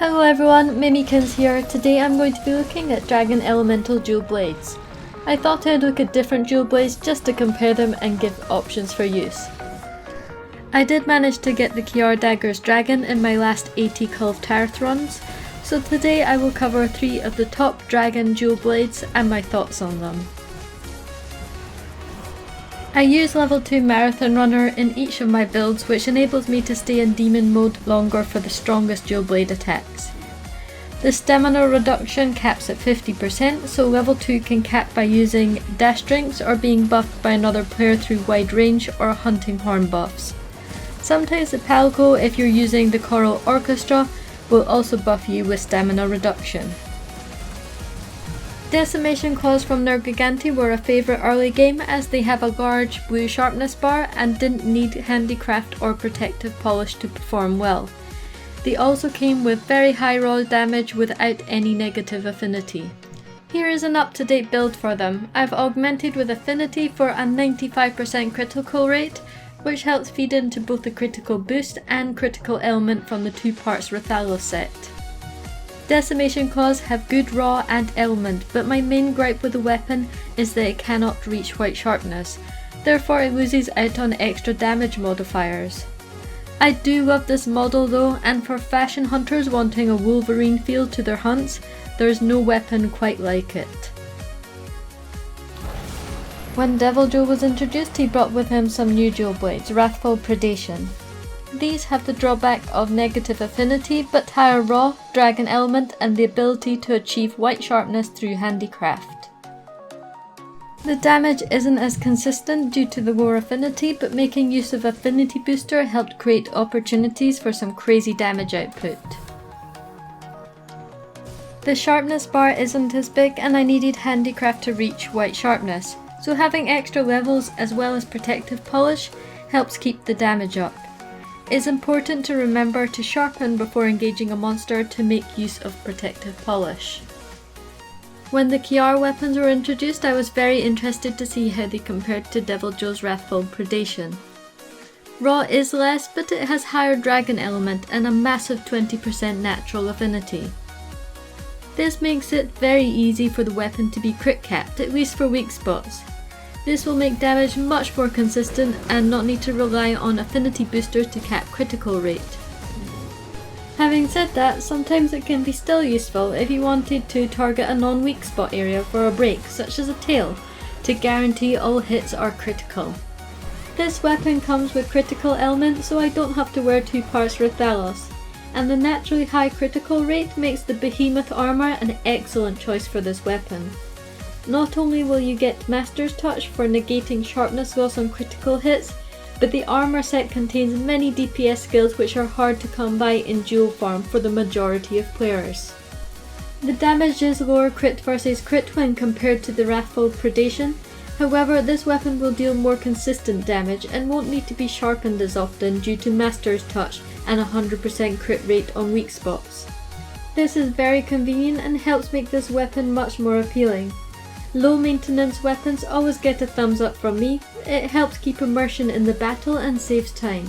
Hello everyone, Mimikins here. Today I'm going to be looking at Dragon Elemental Dual Blades. I thought I'd look at different dual blades just to compare them and give options for use. I did manage to get the Kjárr Daggers Dragon in my last 80 kulve Taroth runs, so today I will cover 3 of the top Dragon dual blades and my thoughts on them. I use level 2 Marathon Runner in each of my builds, which enables me to stay in demon mode longer for the strongest dual blade attacks. The stamina reduction caps at 50%, so level 2 can cap by using dash drinks or being buffed by another player through wide range or hunting horn buffs. Sometimes the Palco, if you're using the Coil Orchestra, will also buff you with stamina reduction. Decimation claws from Nergigante were a favourite early game as they have a large blue sharpness bar and didn't need handicraft or protective polish to perform well. They also came with very high raw damage without any negative affinity. Here is an up-to-date build for them. I've augmented with affinity for a 95% critical rate, which helps feed into both the critical boost and critical element from the 2 parts Wrathful set. Decimation claws have good raw and element, but my main gripe with the weapon is that it cannot reach white sharpness, therefore it loses out on extra damage modifiers. I do love this model though, and for fashion hunters wanting a Wolverine feel to their hunts, there's no weapon quite like it. When deviljho was introduced, he brought with him some new dual blades, Wrathful Predation. These have the drawback of negative affinity, but higher raw, dragon element and the ability to achieve white sharpness through handicraft. The damage isn't as consistent due to the lower affinity, but making use of affinity booster helped create opportunities for some crazy damage output. The sharpness bar isn't as big and I needed handicraft to reach white sharpness, so having extra levels as well as protective polish helps keep the damage up. It's important to remember to sharpen before engaging a monster to make use of protective polish. When the Kjárr weapons were introduced, I was very interested to see how they compared to deviljho's Wrathful Predation. Raw is less, but it has higher dragon element and a massive 20% natural affinity. This makes it very easy for the weapon to be crit capped, at least for weak spots. This will make damage much more consistent and not need to rely on affinity boosters to cap critical rate. Having said that, sometimes it can be still useful if you wanted to target a non-weak spot area for a break, such as a tail, to guarantee all hits are critical. This weapon comes with critical element, so I don't have to wear 2 parts Diablos, and the naturally high critical rate makes the behemoth armor an excellent choice for this weapon. Not only will you get Master's Touch for negating sharpness loss on critical hits, but the armor set contains many DPS skills which are hard to come by in dual form for the majority of players. The damage is lower crit versus crit when compared to the Wrathful Predation, however this weapon will deal more consistent damage and won't need to be sharpened as often due to Master's Touch and 100% crit rate on weak spots. This is very convenient and helps make this weapon much more appealing. Low maintenance weapons always get a thumbs up from me. It helps keep immersion in the battle and saves time.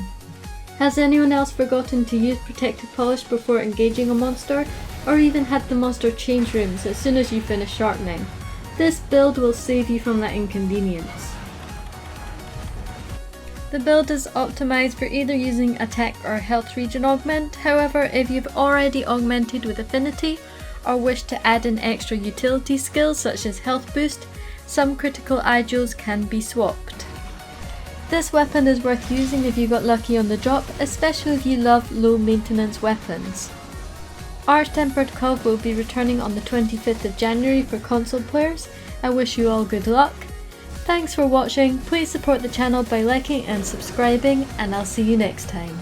Has anyone else forgotten to use protective polish before engaging a monster, or even had the monster change rooms as soon as you finish sharpening? This build will save you from that inconvenience. The build is optimized for either using attack or health regen augment, however if you've already augmented with affinity, or wish to add in extra utility skills such as health boost, some critical idols can be swapped. This weapon is worth using if you got lucky on the drop, especially if you love low maintenance weapons. Arch-Tempered Kulve will be returning on the 25th of January for console players. I wish you all good luck. Thanks for watching, please support the channel by liking and subscribing, and I'll see you next time.